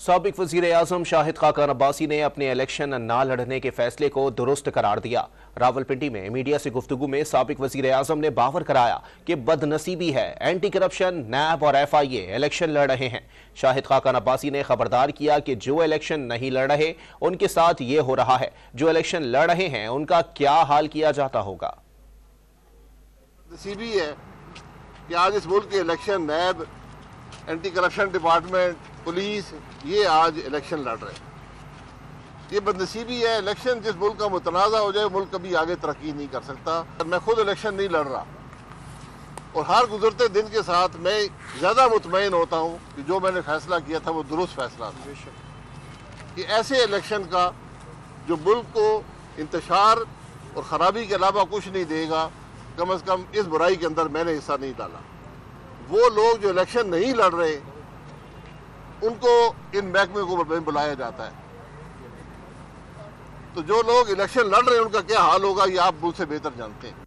سابق وزیر اعظم شاہد خاقان عباسی نے اپنے الیکشن نہ لڑنے کے فیصلے کو درست قرار دیا۔ راولپنڈی میں میڈیا سے گفتگو میں سابق وزیر اعظم نے باور کرایا کہ بد نصیبی ہے، اینٹی کرپشن، نیب اور ایف آئی اے الیکشن لڑ رہے ہیں۔ شاہد خاقان عباسی نے خبردار کیا کہ جو الیکشن نہیں لڑ رہے ان کے ساتھ یہ ہو رہا ہے، جو الیکشن لڑ رہے ہیں ان کا کیا حال کیا جاتا ہوگا۔ نصیبی ہے کہ آج اس ملک کے election NAB, anti corruption department, police یہ آج الیکشن لڑ رہے ہیں۔ یہ بدنصیبی ہے۔ الیکشن جس ملک کا متنازع ہو جائے ملک کبھی آگے ترقی نہیں کر سکتا۔ میں خود الیکشن نہیں لڑ رہا اور ہر گزرتے دن کے ساتھ میں زیادہ مطمئن ہوتا ہوں کہ جو میں نے فیصلہ کیا تھا وہ درست فیصلہ تھا۔ کہ ایسے الیکشن کا جو ملک کو انتشار اور خرابی کے علاوہ کچھ نہیں دے گا، کم از کم اس برائی کے اندر میں نے حصہ نہیں ڈالا۔ وہ لوگ جو الیکشن نہیں لڑ رہے ان کو ان محکمے کو بلایا جاتا ہے۔ تو جو لوگ الیکشن لڑ رہے ہیں ان کا کیا حال ہوگا یہ آپ مجھ سے بہتر جانتے ہیں۔